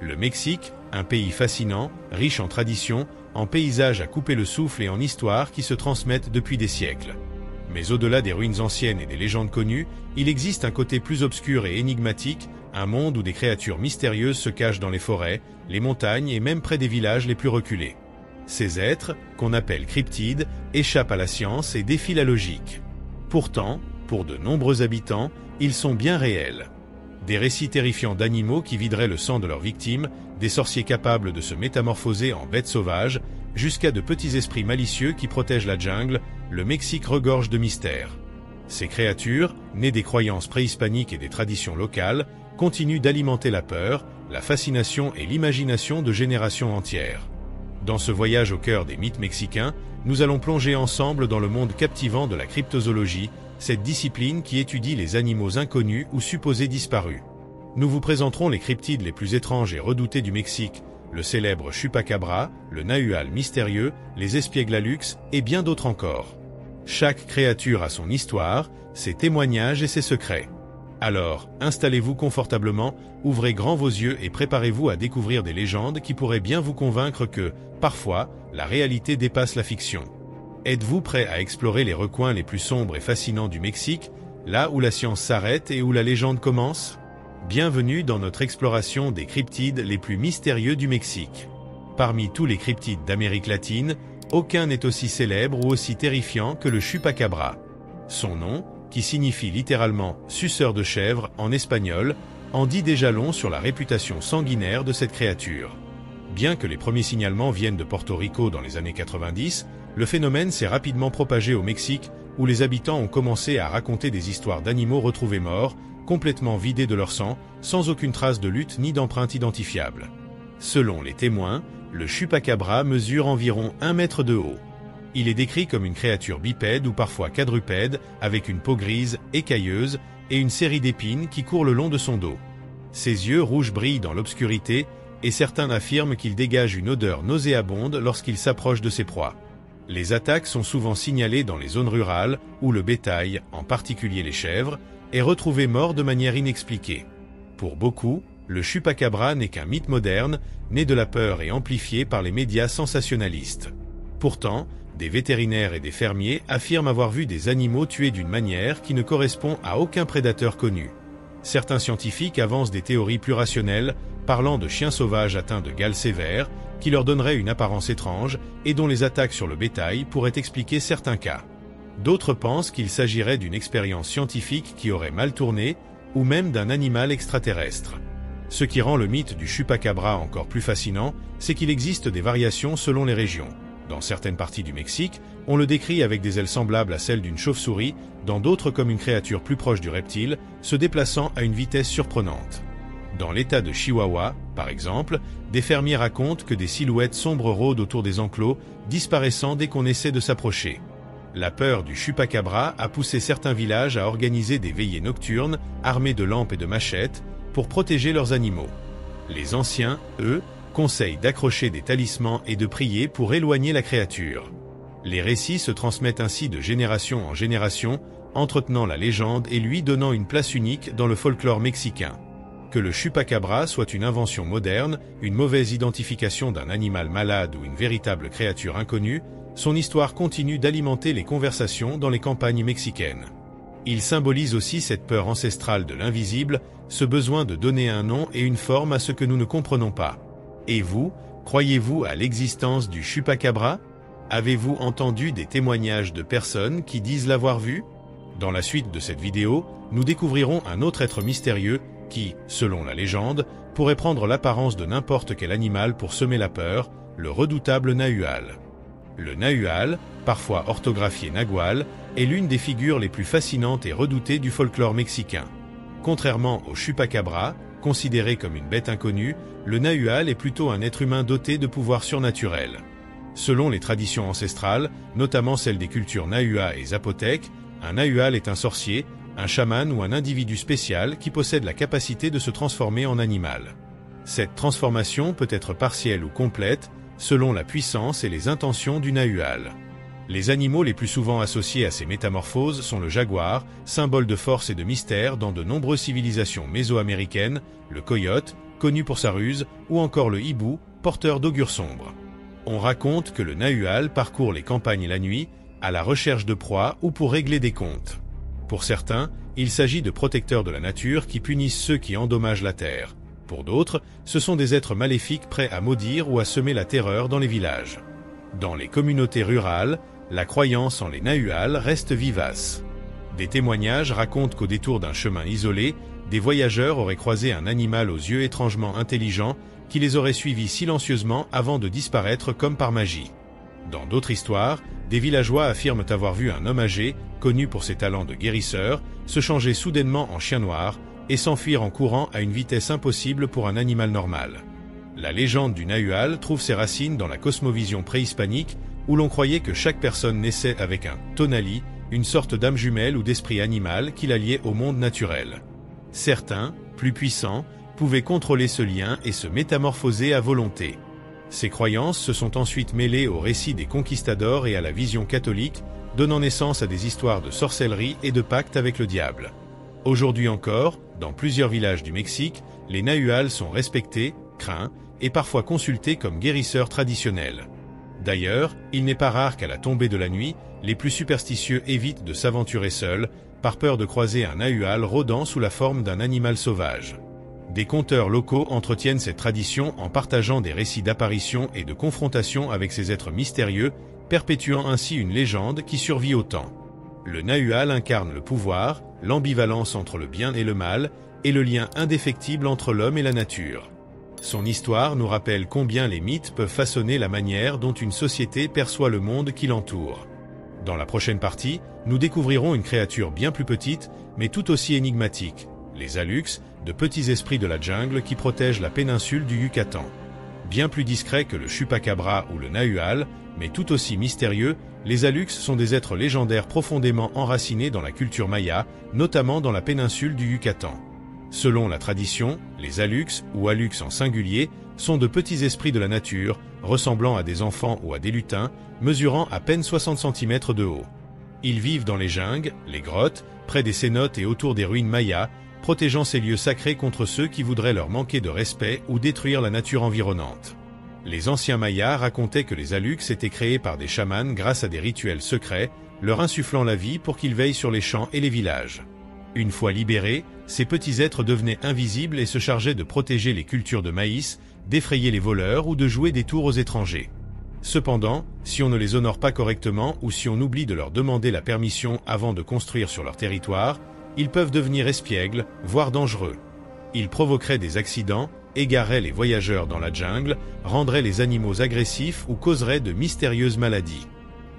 Le Mexique, un pays fascinant, riche en traditions, en paysages à couper le souffle et en histoires qui se transmettent depuis des siècles. Mais au-delà des ruines anciennes et des légendes connues, il existe un côté plus obscur et énigmatique, un monde où des créatures mystérieuses se cachent dans les forêts, les montagnes et même près des villages les plus reculés. Ces êtres, qu'on appelle cryptides, échappent à la science et défient la logique. Pourtant, pour de nombreux habitants, ils sont bien réels. Des récits terrifiants d'animaux qui videraient le sang de leurs victimes, des sorciers capables de se métamorphoser en bêtes sauvages, jusqu'à de petits esprits malicieux qui protègent la jungle, le Mexique regorge de mystères. Ces créatures, nées des croyances préhispaniques et des traditions locales, continuent d'alimenter la peur, la fascination et l'imagination de générations entières. Dans ce voyage au cœur des mythes mexicains, nous allons plonger ensemble dans le monde captivant de la cryptozoologie, cette discipline qui étudie les animaux inconnus ou supposés disparus. Nous vous présenterons les cryptides les plus étranges et redoutés du Mexique, le célèbre chupacabra, le nahual mystérieux, les espièglalux et bien d'autres encore. Chaque créature a son histoire, ses témoignages et ses secrets. Alors, installez-vous confortablement, ouvrez grand vos yeux et préparez-vous à découvrir des légendes qui pourraient bien vous convaincre que, parfois, la réalité dépasse la fiction. Êtes-vous prêt à explorer les recoins les plus sombres et fascinants du Mexique, là où la science s'arrête et où la légende commence ? Bienvenue dans notre exploration des cryptides les plus mystérieux du Mexique. Parmi tous les cryptides d'Amérique latine, aucun n'est aussi célèbre ou aussi terrifiant que le chupacabra. Son nom, qui signifie littéralement « suceur de chèvre » en espagnol, en dit déjà long sur la réputation sanguinaire de cette créature. Bien que les premiers signalements viennent de Porto Rico dans les années 90, le phénomène s'est rapidement propagé au Mexique, où les habitants ont commencé à raconter des histoires d'animaux retrouvés morts, complètement vidés de leur sang, sans aucune trace de lutte ni d'empreinte identifiable. Selon les témoins, le chupacabra mesure environ 1 mètre de haut. Il est décrit comme une créature bipède ou parfois quadrupède, avec une peau grise, écailleuse, et une série d'épines qui courent le long de son dos. Ses yeux rouges brillent dans l'obscurité, et certains affirment qu'il dégage une odeur nauséabonde lorsqu'il s'approche de ses proies. Les attaques sont souvent signalées dans les zones rurales, où le bétail, en particulier les chèvres, est retrouvé mort de manière inexpliquée. Pour beaucoup, le chupacabra n'est qu'un mythe moderne, né de la peur et amplifié par les médias sensationnalistes. Pourtant, des vétérinaires et des fermiers affirment avoir vu des animaux tués d'une manière qui ne correspond à aucun prédateur connu. Certains scientifiques avancent des théories plus rationnelles, parlant de chiens sauvages atteints de gale sévère, qui leur donneraient une apparence étrange et dont les attaques sur le bétail pourraient expliquer certains cas. D'autres pensent qu'il s'agirait d'une expérience scientifique qui aurait mal tourné, ou même d'un animal extraterrestre. Ce qui rend le mythe du chupacabra encore plus fascinant, c'est qu'il existe des variations selon les régions. Dans certaines parties du Mexique, on le décrit avec des ailes semblables à celles d'une chauve-souris, dans d'autres comme une créature plus proche du reptile, se déplaçant à une vitesse surprenante. Dans l'état de Chihuahua, par exemple, des fermiers racontent que des silhouettes sombres rôdent autour des enclos, disparaissant dès qu'on essaie de s'approcher. La peur du chupacabra a poussé certains villages à organiser des veillées nocturnes, armés de lampes et de machettes, pour protéger leurs animaux. Les anciens, eux, conseillent d'accrocher des talismans et de prier pour éloigner la créature. Les récits se transmettent ainsi de génération en génération, entretenant la légende et lui donnant une place unique dans le folklore mexicain. Que le chupacabra soit une invention moderne, une mauvaise identification d'un animal malade ou une véritable créature inconnue, son histoire continue d'alimenter les conversations dans les campagnes mexicaines. Il symbolise aussi cette peur ancestrale de l'invisible, ce besoin de donner un nom et une forme à ce que nous ne comprenons pas. Et vous, croyez-vous à l'existence du chupacabra ? Avez-vous entendu des témoignages de personnes qui disent l'avoir vu ? Dans la suite de cette vidéo, nous découvrirons un autre être mystérieux qui, selon la légende, pourrait prendre l'apparence de n'importe quel animal pour semer la peur, le redoutable nahual. Le nahual, parfois orthographié nagual, est l'une des figures les plus fascinantes et redoutées du folklore mexicain. Contrairement au chupacabra, considéré comme une bête inconnue, le nahual est plutôt un être humain doté de pouvoirs surnaturels. Selon les traditions ancestrales, notamment celles des cultures nahua et zapotèques, un nahual est un sorcier, un chaman ou un individu spécial qui possède la capacité de se transformer en animal. Cette transformation peut être partielle ou complète, selon la puissance et les intentions du nahual. Les animaux les plus souvent associés à ces métamorphoses sont le jaguar, symbole de force et de mystère dans de nombreuses civilisations mésoaméricaines, le coyote, connu pour sa ruse, ou encore le hibou, porteur d'augures sombres. On raconte que le Nahual parcourt les campagnes la nuit, à la recherche de proies ou pour régler des comptes. Pour certains, il s'agit de protecteurs de la nature qui punissent ceux qui endommagent la terre. Pour d'autres, ce sont des êtres maléfiques prêts à maudire ou à semer la terreur dans les villages. Dans les communautés rurales, la croyance en les Nahuals reste vivace. Des témoignages racontent qu'au détour d'un chemin isolé, des voyageurs auraient croisé un animal aux yeux étrangement intelligents qui les aurait suivis silencieusement avant de disparaître comme par magie. Dans d'autres histoires, des villageois affirment avoir vu un homme âgé, connu pour ses talents de guérisseur, se changer soudainement en chien noir et s'enfuir en courant à une vitesse impossible pour un animal normal. La légende du Nahual trouve ses racines dans la cosmovision préhispanique où l'on croyait que chaque personne naissait avec un tonali, une sorte d'âme jumelle ou d'esprit animal qui la liait au monde naturel. Certains, plus puissants, pouvaient contrôler ce lien et se métamorphoser à volonté. Ces croyances se sont ensuite mêlées aux récits des conquistadors et à la vision catholique, donnant naissance à des histoires de sorcellerie et de pactes avec le diable. Aujourd'hui encore, dans plusieurs villages du Mexique, les Nahuals sont respectés, craints et parfois consultés comme guérisseurs traditionnels. D'ailleurs, il n'est pas rare qu'à la tombée de la nuit, les plus superstitieux évitent de s'aventurer seuls, par peur de croiser un Nahual rôdant sous la forme d'un animal sauvage. Des conteurs locaux entretiennent cette tradition en partageant des récits d'apparitions et de confrontations avec ces êtres mystérieux, perpétuant ainsi une légende qui survit au temps. Le Nahual incarne le pouvoir, l'ambivalence entre le bien et le mal, et le lien indéfectible entre l'homme et la nature. Son histoire nous rappelle combien les mythes peuvent façonner la manière dont une société perçoit le monde qui l'entoure. Dans la prochaine partie, nous découvrirons une créature bien plus petite, mais tout aussi énigmatique, les Alux, de petits esprits de la jungle qui protègent la péninsule du Yucatan. Bien plus discrets que le chupacabra ou le Nahual, mais tout aussi mystérieux, les Alux sont des êtres légendaires profondément enracinés dans la culture maya, notamment dans la péninsule du Yucatan. Selon la tradition, les Alux, ou Alux en singulier, sont de petits esprits de la nature, ressemblant à des enfants ou à des lutins, mesurant à peine 60 cm de haut. Ils vivent dans les jungles, les grottes, près des cénotes et autour des ruines mayas, protégeant ces lieux sacrés contre ceux qui voudraient leur manquer de respect ou détruire la nature environnante. Les anciens mayas racontaient que les Alux étaient créés par des chamans grâce à des rituels secrets, leur insufflant la vie pour qu'ils veillent sur les champs et les villages. Une fois libérés, ces petits êtres devenaient invisibles et se chargeaient de protéger les cultures de maïs, d'effrayer les voleurs ou de jouer des tours aux étrangers. Cependant, si on ne les honore pas correctement ou si on oublie de leur demander la permission avant de construire sur leur territoire, ils peuvent devenir espiègles, voire dangereux. Ils provoqueraient des accidents, égareraient les voyageurs dans la jungle, rendraient les animaux agressifs ou causeraient de mystérieuses maladies.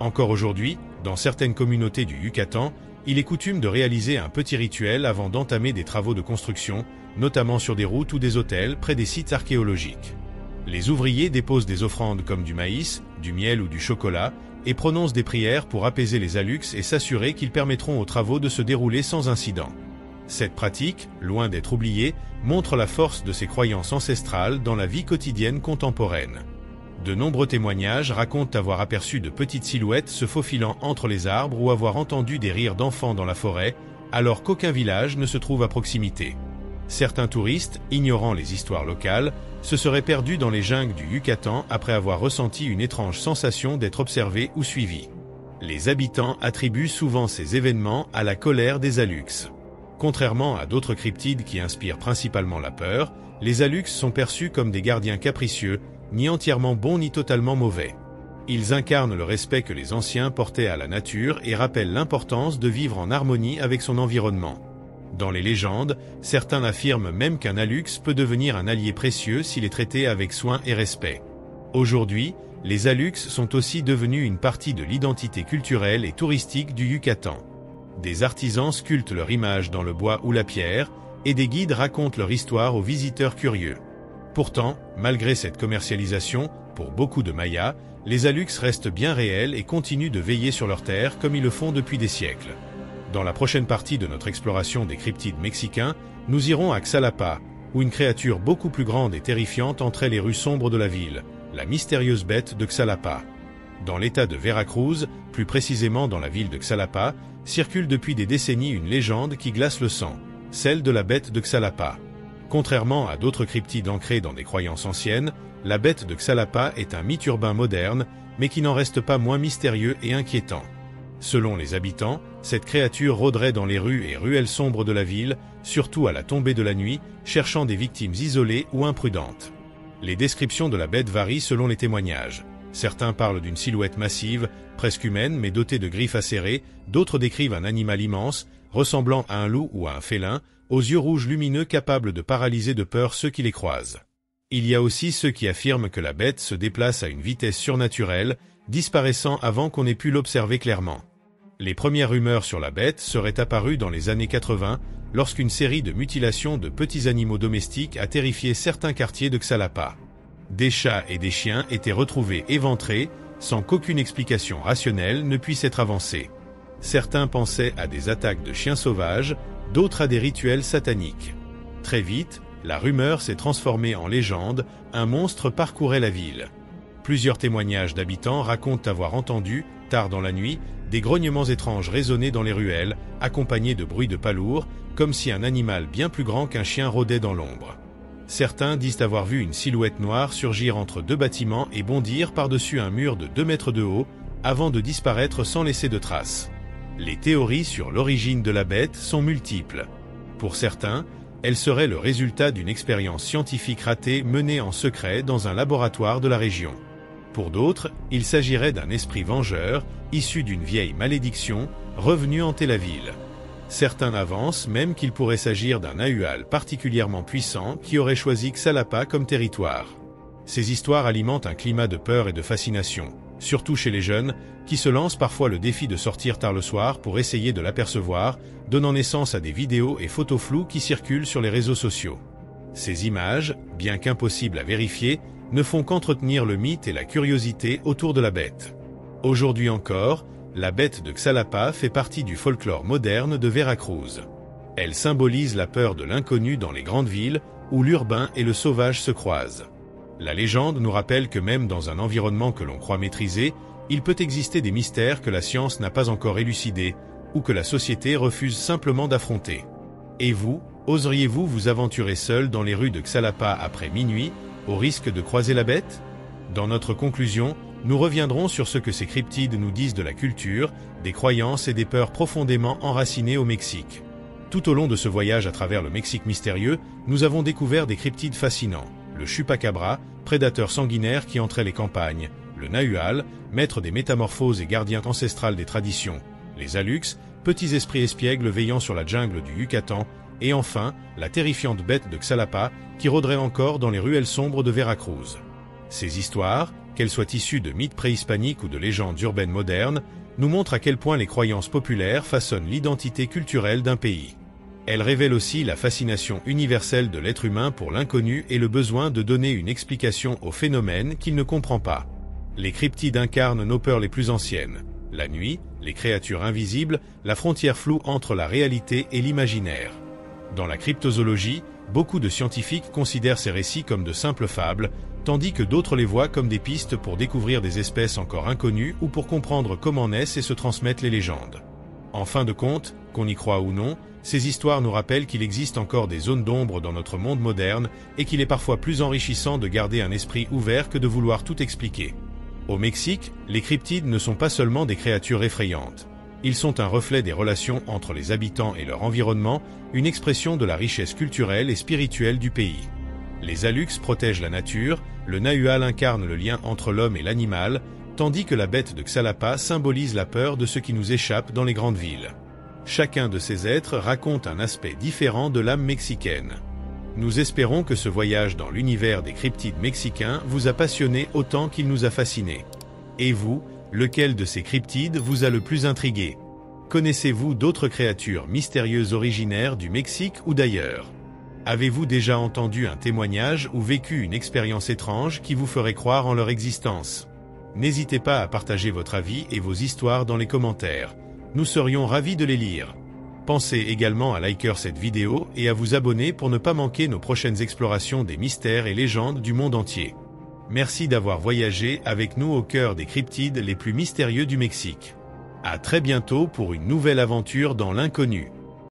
Encore aujourd'hui, dans certaines communautés du Yucatan, il est coutume de réaliser un petit rituel avant d'entamer des travaux de construction, notamment sur des routes ou des hôtels près des sites archéologiques. Les ouvriers déposent des offrandes comme du maïs, du miel ou du chocolat, et prononcent des prières pour apaiser les Alux et s'assurer qu'ils permettront aux travaux de se dérouler sans incident. Cette pratique, loin d'être oubliée, montre la force de ces croyances ancestrales dans la vie quotidienne contemporaine. De nombreux témoignages racontent avoir aperçu de petites silhouettes se faufilant entre les arbres ou avoir entendu des rires d'enfants dans la forêt, alors qu'aucun village ne se trouve à proximité. Certains touristes, ignorant les histoires locales, se seraient perdus dans les jungles du Yucatan après avoir ressenti une étrange sensation d'être observés ou suivis. Les habitants attribuent souvent ces événements à la colère des Alux. Contrairement à d'autres cryptides qui inspirent principalement la peur, les Alux sont perçus comme des gardiens capricieux, ni entièrement bons ni totalement mauvais. Ils incarnent le respect que les anciens portaient à la nature et rappellent l'importance de vivre en harmonie avec son environnement. Dans les légendes, certains affirment même qu'un Alux peut devenir un allié précieux s'il est traité avec soin et respect. Aujourd'hui, les Alux sont aussi devenus une partie de l'identité culturelle et touristique du Yucatan. Des artisans sculptent leur image dans le bois ou la pierre, et des guides racontent leur histoire aux visiteurs curieux. Pourtant, malgré cette commercialisation, pour beaucoup de Mayas, les Alux restent bien réels et continuent de veiller sur leur terre comme ils le font depuis des siècles. Dans la prochaine partie de notre exploration des cryptides mexicains, nous irons à Xalapa, où une créature beaucoup plus grande et terrifiante entrait les rues sombres de la ville, la mystérieuse bête de Xalapa. Dans l'état de Veracruz, plus précisément dans la ville de Xalapa, circule depuis des décennies une légende qui glace le sang, celle de la bête de Xalapa. Contrairement à d'autres cryptides ancrés dans des croyances anciennes, la bête de Xalapa est un mythe urbain moderne, mais qui n'en reste pas moins mystérieux et inquiétant. Selon les habitants, cette créature rôderait dans les rues et ruelles sombres de la ville, surtout à la tombée de la nuit, cherchant des victimes isolées ou imprudentes. Les descriptions de la bête varient selon les témoignages. Certains parlent d'une silhouette massive, presque humaine mais dotée de griffes acérées, d'autres décrivent un animal immense, ressemblant à un loup ou à un félin, aux yeux rouges lumineux capables de paralyser de peur ceux qui les croisent. Il y a aussi ceux qui affirment que la bête se déplace à une vitesse surnaturelle, disparaissant avant qu'on ait pu l'observer clairement. Les premières rumeurs sur la bête seraient apparues dans les années 80, lorsqu'une série de mutilations de petits animaux domestiques a terrifié certains quartiers de Xalapa. Des chats et des chiens étaient retrouvés éventrés, sans qu'aucune explication rationnelle ne puisse être avancée. Certains pensaient à des attaques de chiens sauvages, d'autres à des rituels sataniques. Très vite, la rumeur s'est transformée en légende, un monstre parcourait la ville. Plusieurs témoignages d'habitants racontent avoir entendu, tard dans la nuit, des grognements étranges résonner dans les ruelles, accompagnés de bruits de pas lourds, comme si un animal bien plus grand qu'un chien rôdait dans l'ombre. Certains disent avoir vu une silhouette noire surgir entre deux bâtiments et bondir par-dessus un mur de 2 mètres de haut, avant de disparaître sans laisser de traces. Les théories sur l'origine de la bête sont multiples. Pour certains, elle serait le résultat d'une expérience scientifique ratée menée en secret dans un laboratoire de la région. Pour d'autres, il s'agirait d'un esprit vengeur, issu d'une vieille malédiction, revenu hanter la ville. Certains avancent même qu'il pourrait s'agir d'un Nahual particulièrement puissant qui aurait choisi Xalapa comme territoire. Ces histoires alimentent un climat de peur et de fascination, surtout chez les jeunes, qui se lancent parfois le défi de sortir tard le soir pour essayer de l'apercevoir, donnant naissance à des vidéos et photos floues qui circulent sur les réseaux sociaux. Ces images, bien qu'impossibles à vérifier, ne font qu'entretenir le mythe et la curiosité autour de la bête. Aujourd'hui encore, la bête de Xalapa fait partie du folklore moderne de Veracruz. Elle symbolise la peur de l'inconnu dans les grandes villes, où l'urbain et le sauvage se croisent. La légende nous rappelle que même dans un environnement que l'on croit maîtriser, il peut exister des mystères que la science n'a pas encore élucidés, ou que la société refuse simplement d'affronter. Et vous, oseriez-vous vous aventurer seul dans les rues de Xalapa après minuit, au risque de croiser la bête? Dans notre conclusion, nous reviendrons sur ce que ces cryptides nous disent de la culture, des croyances et des peurs profondément enracinées au Mexique. Tout au long de ce voyage à travers le Mexique mystérieux, nous avons découvert des cryptides fascinants. Le chupacabra, prédateur sanguinaire qui entrait les campagnes, le Nahual, maître des métamorphoses et gardien ancestral des traditions, les Alux, petits esprits espiègles veillant sur la jungle du Yucatan, et enfin, la terrifiante bête de Xalapa qui rôderait encore dans les ruelles sombres de Veracruz. Ces histoires, qu'elles soient issues de mythes préhispaniques ou de légendes urbaines modernes, nous montrent à quel point les croyances populaires façonnent l'identité culturelle d'un pays. Elles révèlent aussi la fascination universelle de l'être humain pour l'inconnu et le besoin de donner une explication aux phénomènes qu'il ne comprend pas. Les cryptides incarnent nos peurs les plus anciennes. La nuit, les créatures invisibles, la frontière floue entre la réalité et l'imaginaire. Dans la cryptozoologie, beaucoup de scientifiques considèrent ces récits comme de simples fables, tandis que d'autres les voient comme des pistes pour découvrir des espèces encore inconnues ou pour comprendre comment naissent et se transmettent les légendes. En fin de compte, qu'on y croit ou non, ces histoires nous rappellent qu'il existe encore des zones d'ombre dans notre monde moderne et qu'il est parfois plus enrichissant de garder un esprit ouvert que de vouloir tout expliquer. Au Mexique, les cryptides ne sont pas seulement des créatures effrayantes. Ils sont un reflet des relations entre les habitants et leur environnement, une expression de la richesse culturelle et spirituelle du pays. Les Alux protègent la nature, le Nahual incarne le lien entre l'homme et l'animal, tandis que la bête de Xalapa symbolise la peur de ce qui nous échappe dans les grandes villes. Chacun de ces êtres raconte un aspect différent de l'âme mexicaine. Nous espérons que ce voyage dans l'univers des cryptides mexicains vous a passionné autant qu'il nous a fascinés. Et vous, lequel de ces cryptides vous a le plus intrigué? Connaissez-vous d'autres créatures mystérieuses originaires du Mexique ou d'ailleurs? Avez-vous déjà entendu un témoignage ou vécu une expérience étrange qui vous ferait croire en leur existence? N'hésitez pas à partager votre avis et vos histoires dans les commentaires. Nous serions ravis de les lire. Pensez également à liker cette vidéo et à vous abonner pour ne pas manquer nos prochaines explorations des mystères et légendes du monde entier. Merci d'avoir voyagé avec nous au cœur des cryptides les plus mystérieux du Mexique. À très bientôt pour une nouvelle aventure dans l'inconnu.